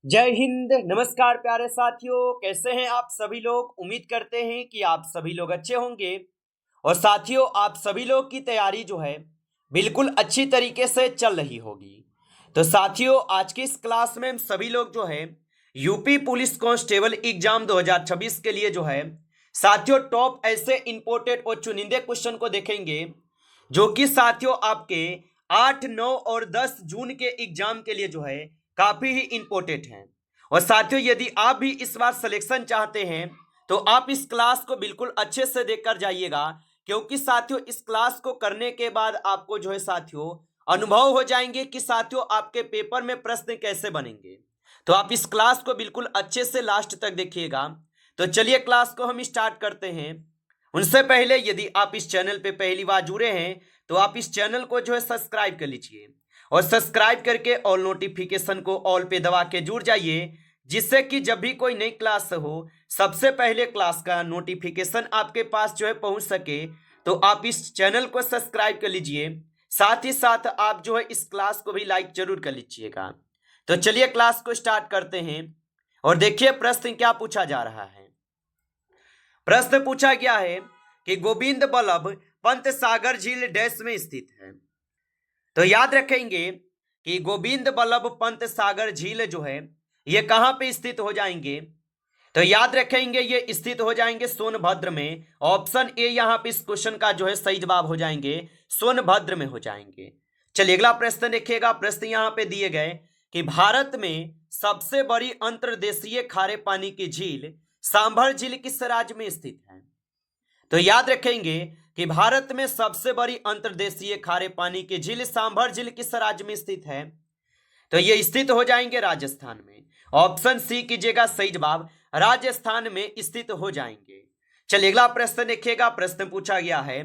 जय हिंद। नमस्कार प्यारे साथियों, कैसे हैं आप सभी लोग। उम्मीद करते हैं कि आप सभी लोग अच्छे होंगे। और साथियों, आप सभी लोग की तैयारी जो है बिल्कुल अच्छी तरीके से चल रही होगी। तो साथियों, आज की इस क्लास में हम सभी लोग जो है यूपी पुलिस कांस्टेबल एग्जाम 2026 के लिए जो है साथियों टॉप ऐसे इंपोर्टेड और चुनिंदे क्वेश्चन को देखेंगे जो कि साथियों आपके 8, 9 और 10 जून के एग्जाम के लिए जो है काफी ही इंपॉर्टेंट हैं। और साथियों, यदि आप भी इस बार सिलेक्शन चाहते हैं तो आप इस क्लास को बिल्कुल अच्छे से देखकर जाइएगा, क्योंकि साथियों इस क्लास को करने के बाद आपको जो है साथियों अनुभव हो जाएंगे कि साथियों आपके पेपर में प्रश्न कैसे बनेंगे। तो आप इस क्लास को बिल्कुल अच्छे से लास्ट तक देखिएगा। तो चलिए क्लास को हम स्टार्ट करते हैं। उनसे पहले यदि आप इस चैनल पे पहली बार जुड़े हैं तो आप इस चैनल को जो है सब्सक्राइब कर लीजिए और सब्सक्राइब करके ऑल नोटिफिकेशन को ऑल पे दबा के जुड़ जाइए, जिससे कि जब भी कोई नई क्लास हो सबसे पहले क्लास का नोटिफिकेशन आपके पास जो है पहुंच सके। तो आप इस चैनल को सब्सक्राइब कर लीजिए, साथ ही साथ आप जो है इस क्लास को भी लाइक जरूर कर लीजिएगा। तो चलिए क्लास को स्टार्ट करते हैं और देखिए प्रश्न क्या पूछा जा रहा है। प्रश्न पूछा गया है कि गोविंद बल्लभ पंत सागर झील डैश में स्थित है। तो याद रखेंगे कि गोविंद बल्लभ पंत सागर झील जो है ये कहां पे स्थित हो जाएंगे। तो याद रखेंगे ये स्थित हो जाएंगे सोनभद्र में। ऑप्शन ए यहां पे इस क्वेश्चन का जो है सही जवाब हो जाएंगे, सोनभद्र में हो जाएंगे। चलिए अगला प्रश्न देखिएगा। प्रश्न यहां पे दिए गए कि भारत में सबसे बड़ी अंतर्देशीय खारे पानी की झील सांभर झील किस राज्य में स्थित है। तो याद रखेंगे कि भारत में सबसे बड़ी अंतर्देशीय खारे पानी की झील सांभर झील किस राज्य में स्थित है। तो ये स्थित हो जाएंगे राजस्थान में। ऑप्शन सी कीजिएगा सही जवाब, राजस्थान में स्थित हो जाएंगे। चलिए अगला प्रश्न देखिएगा। प्रश्न पूछा गया है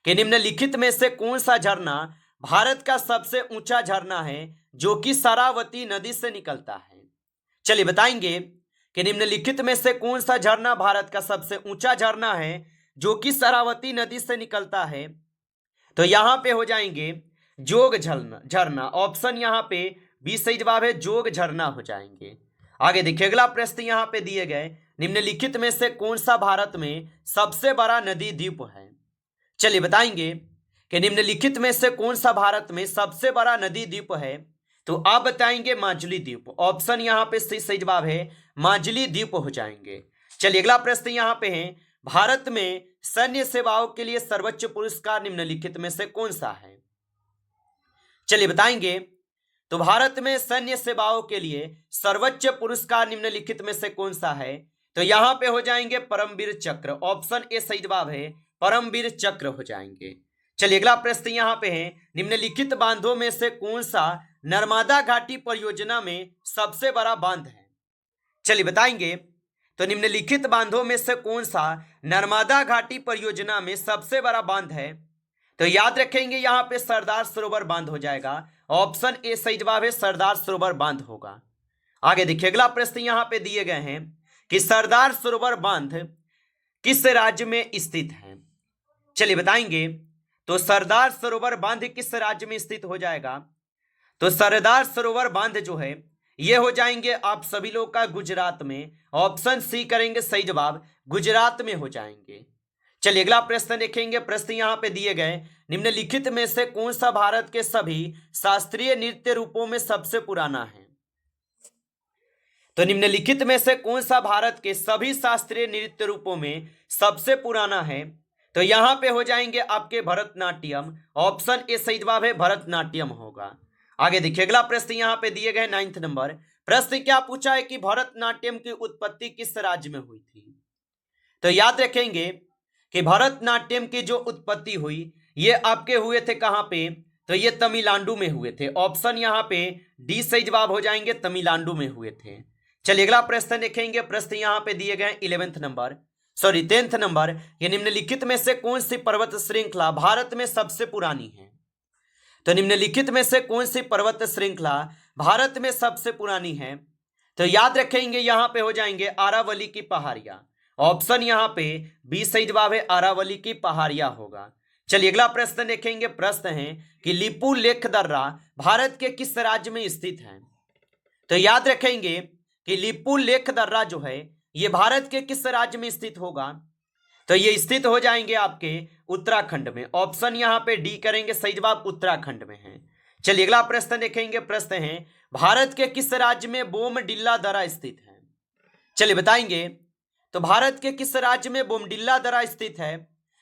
कि निम्नलिखित में से कौन सा झरना भारत का सबसे ऊंचा झरना है जो कि शरावती नदी से निकलता है। चलिए बताएंगे कि निम्नलिखित में से कौन सा झरना भारत का सबसे ऊंचा झरना है जो कि शरावती नदी से निकलता है। तो यहां पे हो जाएंगे जोग झरना झरना। ऑप्शन यहां पे बी सही जवाब है, जोग झरना हो जाएंगे। आगे देखिए अगला प्रश्न यहां पे दिए गए निम्नलिखित में से कौन सा भारत में सबसे बड़ा नदी द्वीप है। चलिए बताएंगे कि निम्नलिखित में से कौन सा भारत में सबसे बड़ा नदी द्वीप है। तो आप बताएंगे माजुली द्वीप। ऑप्शन यहां पे सही जवाब है, माजुली द्वीप हो जाएंगे। चलिए अगला प्रश्न यहां पे है, भारत में सैन्य सेवाओं के लिए सर्वोच्च पुरस्कार निम्नलिखित में से कौन सा है। चलिए बताएंगे। तो भारत में सैन्य सेवाओं के लिए सर्वोच्च पुरस्कार निम्नलिखित में से कौन सा है। तो यहां पे हो जाएंगे परमवीर चक्र। ऑप्शन ए सही जवाब है, परमवीर चक्र हो जाएंगे। चलिए अगला प्रश्न यहां पे है, निम्नलिखित बांधों में से कौन सा नर्मदा घाटी परियोजना में सबसे बड़ा बांध है। चलिए बताएंगे। तो निम्नलिखित बांधों में से कौन सा नर्मदा घाटी परियोजना में सबसे बड़ा बांध है। तो याद रखेंगे यहां पे सरदार सरोवर बांध हो जाएगा। ऑप्शन ए सही जवाब है, सरदार सरोवर बांध होगा। आगे देखिए अगला प्रश्न यहां पे दिए गए हैं कि सरदार सरोवर बांध किस राज्य में स्थित है। चलिए बताएंगे। तो सरदार सरोवर बांध किस राज्य में स्थित हो जाएगा। तो सरदार सरोवर बांध जो है ये हो जाएंगे आप सभी लोग का गुजरात में। ऑप्शन सी करेंगे सही जवाब, गुजरात में हो जाएंगे। चलिए अगला प्रश्न देखेंगे। प्रश्न यहां पे दिए गए निम्नलिखित में से कौन सा भारत के सभी शास्त्रीय नृत्य रूपों में सबसे पुराना है। तो निम्नलिखित में से कौन सा भारत के सभी शास्त्रीय नृत्य रूपों में सबसे पुराना है। तो यहां पे हो जाएंगे आपके भरतनाट्यम। ऑप्शन ए सही जवाब है, भरतनाट्यम होगा। आगे देखिए अगला प्रश्न यहां पे दिए गए 9th नंबर। प्रश्न क्या पूछा है कि भरतनाट्यम की उत्पत्ति किस राज्य में हुई थी। तो याद रखेंगे कि भरतनाट्यम की जो उत्पत्ति हुई ये आपके हुए थे कहां पे। तो ये तमिलनाडु में हुए थे। ऑप्शन यहां पे डी सही जवाब हो जाएंगे, तमिलनाडु में हुए थे। चलिए अगला प्रश्न देखेंगे। प्रश्न यहां पे दिए गए 11th number, sorry 10th number. ये निम्नलिखित में से कौन सी पर्वत श्रृंखला भारत में सबसे पुरानी है। तो निम्नलिखित में से कौन सी पर्वत श्रृंखला भारत में सबसे पुरानी है। तो याद रखेंगे यहां पे हो जाएंगे अरावली की पहाड़ियां। ऑप्शन यहां पे बी सही जवाब है, अरावली की पहाड़ियां होगा। चलिए अगला प्रश्न देखेंगे। प्रश्न है कि लिपु लेख दर्रा भारत के किस राज्य में स्थित है। तो याद रखेंगे कि लिपुलेख दर्रा जो है ये भारत के किस राज्य में स्थित होगा? तो ये स्थित हो जाएंगे आपके उत्तराखंड में। ऑप्शन यहां पे डी करेंगे, सही जवाब उत्तराखंड में है। चलिए अगला प्रश्न देखेंगे। प्रश्न है भारत के किस राज्य में बोमडिल्ला दर्रा स्थित है? चलिए बताएंगे। तो भारत के किस राज्य में बोमडिल्ला दर्रा स्थित है?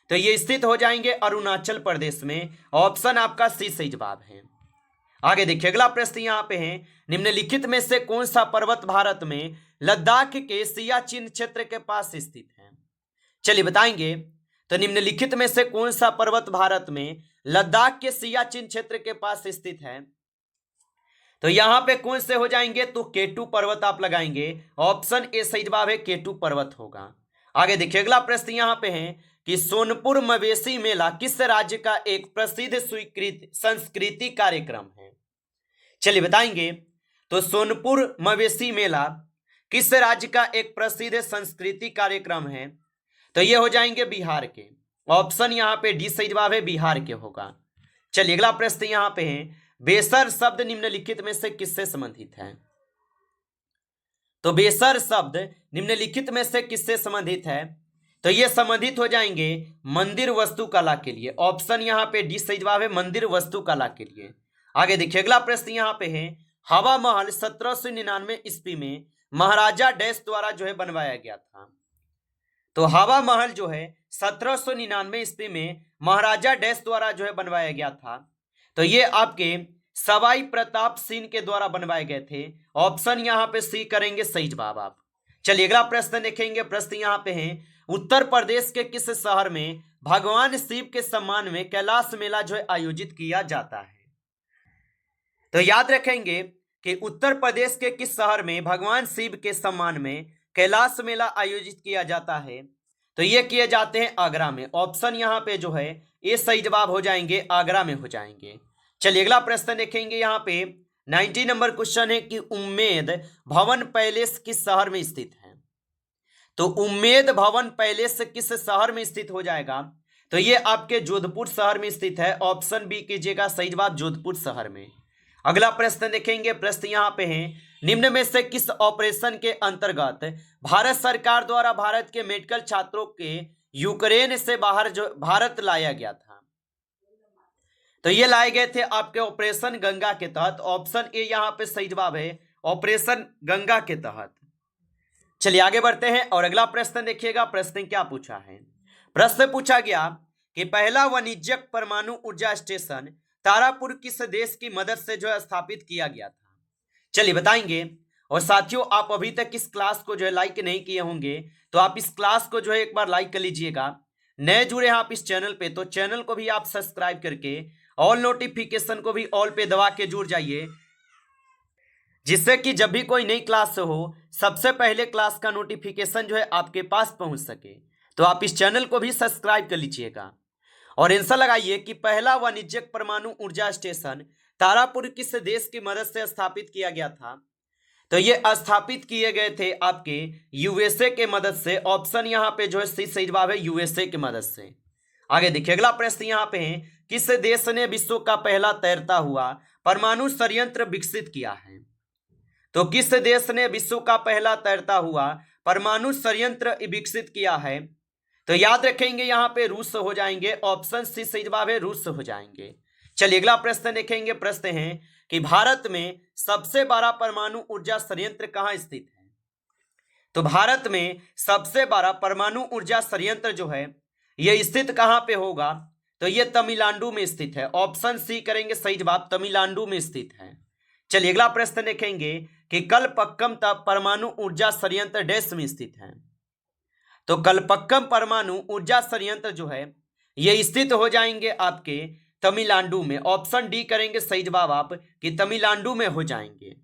तो ये स्थित हो जाएंगे अरुणाचल प्रदेश में। ऑप्शन आपका सी सही जवाब है। आगे देखिए अगला प्रश्न यहां पे है निम्नलिखित में से कौन सा पर्वत भारत में लद्दाख के सियाचिन क्षेत्र के पास स्थित है? चलिए बताएंगे। तो निम्नलिखित में से कौन सा पर्वत भारत में लद्दाख के सियाचिन क्षेत्र के पास स्थित है? तो यहां पे कौन से हो जाएंगे? तो केटू पर्वत आप लगाएंगे। ऑप्शन ए सही जवाब है, केटू पर्वत होगा। आगे देखिए अगला प्रश्न यहां पे है कि सोनपुर मवेशी मेला किस राज्य का एक प्रसिद्ध स्वीकृत संस्कृति कार्यक्रम है? चलिए बताएंगे। तो सोनपुर मवेशी मेला किस राज्य का एक प्रसिद्ध संस्कृति कार्यक्रम है? तो ये हो जाएंगे बिहार के। ऑप्शन यहां पे डी सही जवाब है, बिहार के होगा। चलिए अगला प्रश्न यहां पे है बेसर शब्द निम्नलिखित में से किससे संबंधित है? तो बेसर शब्द निम्नलिखित में से किससे संबंधित है? तो ये संबंधित हो जाएंगे मंदिर वास्तुकला के लिए। ऑप्शन यहां पे डी सही जवाब है, मंदिर वास्तुकला के लिए। आगे देखिए अगला प्रश्न यहां पे है हवा महल 1799 ईस्वी में महाराजा डैश द्वारा जो है बनवाया गया था। तो हवा महल जो है 1799 ईस्वी में महाराजा डैश द्वारा जो है बनवाया गया था। तो ये आपके सवाई प्रताप सिंह के द्वारा बनवाए गए थे। ऑप्शन यहां पे सी करेंगे, सही जवाब आप। चलिए अगला प्रश्न देखेंगे। प्रश्न यहां पे है उत्तर प्रदेश के किस शहर में भगवान शिव के सम्मान में कैलाश मेला जो है आयोजित किया जाता है? तो याद रखेंगे कि उत्तर प्रदेश के किस शहर में भगवान शिव के सम्मान में कैलाश मेला आयोजित किया जाता है? तो ये किए जाते हैं आगरा में। ऑप्शन यहां पे जो है ये सही जवाब हो जाएंगे, आगरा में हो जाएंगे। चलिए अगला प्रश्न देखेंगे। यहाँ पे 90 नंबर क्वेश्चन है कि उम्मेद भवन पैलेस किस शहर में स्थित है? तो उम्मेद भवन पैलेस किस शहर में स्थित हो जाएगा? तो ये आपके जोधपुर शहर में स्थित है। ऑप्शन बी कीजिएगा, सही जवाब जोधपुर शहर में। अगला प्रश्न देखेंगे। प्रश्न यहाँ पे है निम्न में से किस ऑपरेशन के अंतर्गत भारत सरकार द्वारा भारत के मेडिकल छात्रों के यूक्रेन से बाहर जो भारत लाया गया था? तो ये लाए गए थे आपके ऑपरेशन गंगा के तहत। ऑप्शन ए यहाँ पे सही जवाब है, ऑपरेशन गंगा के तहत। चलिए आगे बढ़ते हैं और अगला प्रश्न देखिएगा। प्रश्न क्या पूछा है? प्रश्न पूछा गया कि पहला वाणिज्यिक परमाणु ऊर्जा स्टेशन तारापुर किस देश की मदद से जो है स्थापित किया गया था? चलिए बताएंगे। और साथियों आप अभी तक इस क्लास को जो है लाइक नहीं किए होंगे तो आप इस क्लास को जो है एक बार लाइक कर लीजिएगा। नए जुड़े हैं आप इस चैनल पे तो चैनल को भी आप सब्सक्राइब करके ऑल नोटिफिकेशन को भी ऑल पे दबा के जुड़ जाइए, जिससे कि जब भी कोई नई क्लास हो सबसे पहले क्लास का नोटिफिकेशन जो है आपके पास पहुंच सके। तो आप इस चैनल को भी सब्सक्राइब कर लीजिएगा और आंसर लगाइए कि पहला वाणिज्यिक परमाणु ऊर्जा स्टेशन तारापुर किस देश की मदद से स्थापित किया गया था? तो ये स्थापित किए गए थे आपके यूएसए के मदद से। ऑप्शन यहाँ पे जो है सही जवाब है, यूएसए की मदद से। आगे देखिए अगला प्रश्न यहाँ पे है किस देश ने विश्व का पहला तैरता हुआ परमाणु संयंत्र विकसित किया है? तो किस देश ने विश्व का पहला तैरता हुआ परमाणु संयंत्र विकसित किया है? तो याद रखेंगे यहाँ पे रूस हो जाएंगे। ऑप्शन सी सही जवाब है, रूस हो जाएंगे। चलिए अगला प्रश्न देखेंगे। प्रश्न है कि भारत में सबसे बड़ा परमाणु ऊर्जा संयंत्र कहाँ स्थित है? तो भारत में सबसे बड़ा परमाणु ऊर्जा संयंत्र जो है यह स्थित कहाँ पे होगा? तो यह तमिलनाडु में स्थित है। ऑप्शन सी करेंगे, सही जवाब तमिलनाडु में स्थित है। चलिए अगला प्रश्न देखेंगे कि कलपक्कम परमाणु ऊर्जा संयंत्र डैश में स्थित है? तो कलपक्कम परमाणु ऊर्जा संयंत्र जो है ये स्थित हो जाएंगे आपके तमिलनाडु में। ऑप्शन डी करेंगे, सही जवाब आप कि तमिलनाडु में हो जाएंगे।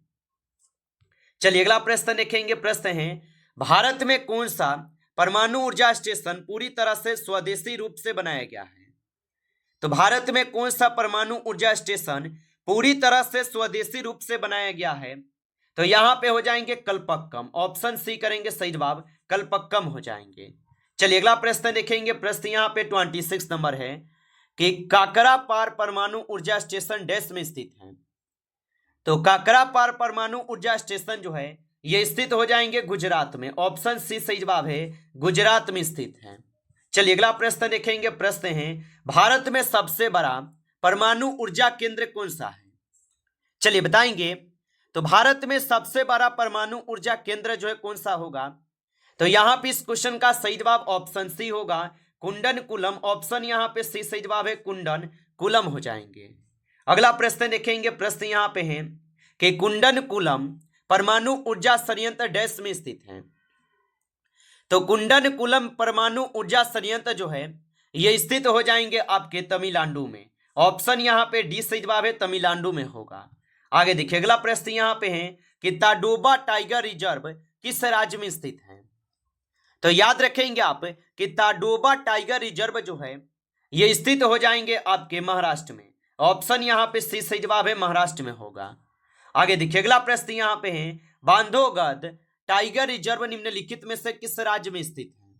चलिए अगला प्रश्न देखेंगे। प्रश्न है भारत में कौन सा परमाणु ऊर्जा स्टेशन पूरी तरह से स्वदेशी रूप से बनाया गया है? तो भारत में कौन सा परमाणु ऊर्जा स्टेशन पूरी तरह से स्वदेशी रूप से बनाया गया है? तो यहां पे हो जाएंगे कलपक्कम। ऑप्शन सी करेंगे, सही जवाब कलपक्कम हो जाएंगे। चलिए अगला प्रश्न देखेंगे। प्रश्न यहां पे 26 नंबर है कि काकरा पार परमाणु ऊर्जा स्टेशन डैश में स्थित है? तो काकरापार परमाणु ऊर्जा स्टेशन जो है ये स्थित हो जाएंगे गुजरात में। ऑप्शन सी सही जवाब है, गुजरात में स्थित है। चलिए अगला प्रश्न देखेंगे। प्रश्न है भारत में सबसे बड़ा परमाणु ऊर्जा केंद्र कौन सा है? चलिए बताएंगे। तो भारत में सबसे बड़ा परमाणु ऊर्जा केंद्र जो है कौन सा होगा? तो यहां पे इस क्वेश्चन का सही जवाब ऑप्शन सी होगा, कुंडनकुलम। ऑप्शन यहां पे सी सही जवाब है, कुंडनकुलम हो जाएंगे। अगला प्रश्न देखेंगे। प्रश्न यहां पे है कि कुंडनकुलम परमाणु ऊर्जा संयंत्र डैश में स्थित है। तो कुंडनकुलम परमाणु ऊर्जा संयंत्र जो है ये स्थित हो जाएंगे आपके तमिलनाडु में। ऑप्शन यहां पे डी सही जवाब है, तमिलनाडु में होगा। आगे देखिए अगला प्रश्न यहां पे है कि ताडोबा टाइगर रिजर्व किस राज्य में स्थित है? तो याद रखेंगे आप कि ताडोबा टाइगर रिजर्व जो है ये स्थित हो जाएंगे आपके महाराष्ट्र में। ऑप्शन यहां पे सी सही जवाब है, महाराष्ट्र में होगा। आगे देखिए अगला प्रश्न यहां पे है बांधवगढ़ टाइगर रिजर्व निम्नलिखित में से किस राज्य में स्थित है?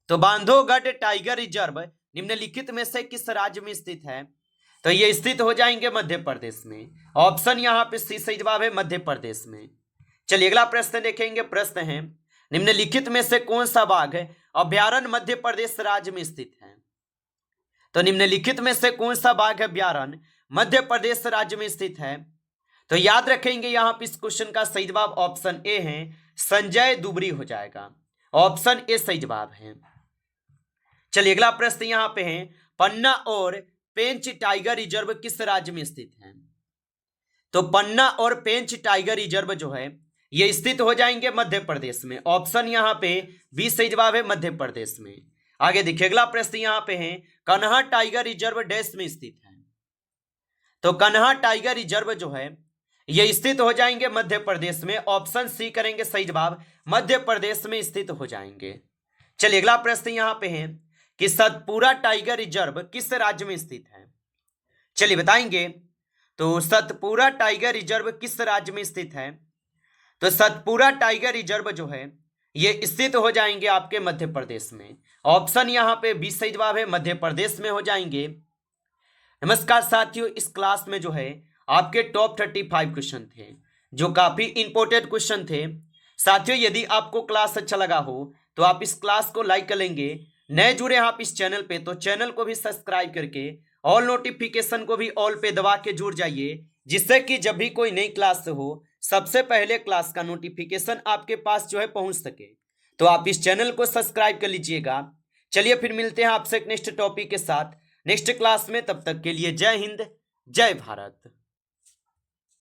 तो बांधवगढ़ टाइगर रिजर्व निम्नलिखित में से किस राज्य में स्थित है? तो ये स्थित हो जाएंगे मध्य प्रदेश में। ऑप्शन यहां पे सी सही जवाब है, मध्य प्रदेश में। चलिए अगला प्रश्न देखेंगे। प्रश्न है निम्नलिखित में से कौन सा बाघ अभ्यारण्य मध्य प्रदेश राज्य में स्थित है? तो निम्नलिखित में से कौन सा बाघ अभ्यारण्य मध्य प्रदेश राज्य में स्थित है? तो याद रखेंगे यहां पे इस क्वेश्चन का सही जवाब ऑप्शन ए है, संजय दुबरी हो जाएगा। ऑप्शन ए सही जवाब है। चलिए अगला प्रश्न यहां पे है पन्ना और पेंच टाइगर रिजर्व किस राज्य में स्थित है? तो पन्ना और पेंच टाइगर रिजर्व जो है ये स्थित हो जाएंगे मध्य प्रदेश में। ऑप्शन यहां पे बी सही जवाब है, मध्य प्रदेश में। आगे देखिए अगला प्रश्न यहां पे है कन्हा टाइगर रिजर्व डैश में स्थित है? तो कन्हा टाइगर रिजर्व जो है ये स्थित हो जाएंगे मध्य प्रदेश में। ऑप्शन सी करेंगे सही जवाब, मध्य प्रदेश में स्थित हो जाएंगे। चलिए अगला प्रश्न यहां पे है कि सतपुरा टाइगर रिजर्व किस राज्य में स्थित है? चलिए बताएंगे। तो सतपुरा टाइगर रिजर्व किस राज्य में स्थित है? तो सतपुरा टाइगर रिजर्व जो है ये स्थित हो जाएंगे आपके मध्य प्रदेश में। ऑप्शन यहां पे बी सही जवाब है, मध्य प्रदेश में हो जाएंगे। नमस्कार साथियों, इस क्लास में जो है आपके टॉप 35 क्वेश्चन थे जो काफी इंपॉर्टेंट क्वेश्चन थे। साथियों यदि आपको क्लास अच्छा लगा हो तो आप इस क्लास को लाइक कर लेंगे। नए जुड़े हैं आप इस चैनल पे तो चैनल को भी सब्सक्राइब करके ऑल नोटिफिकेशन को भी ऑल पे दबा के जुड़ जाइए, जिससे कि जब भी कोई नई क्लास हो सबसे पहले क्लास का नोटिफिकेशन आपके पास जो है पहुंच सके। तो आप इस चैनल को सब्सक्राइब कर लीजिएगा। चलिए फिर मिलते हैं आपसे एक नेक्स्ट टॉपिक के साथ नेक्स्ट क्लास में। तब तक के लिए जय हिंद, जय भारत।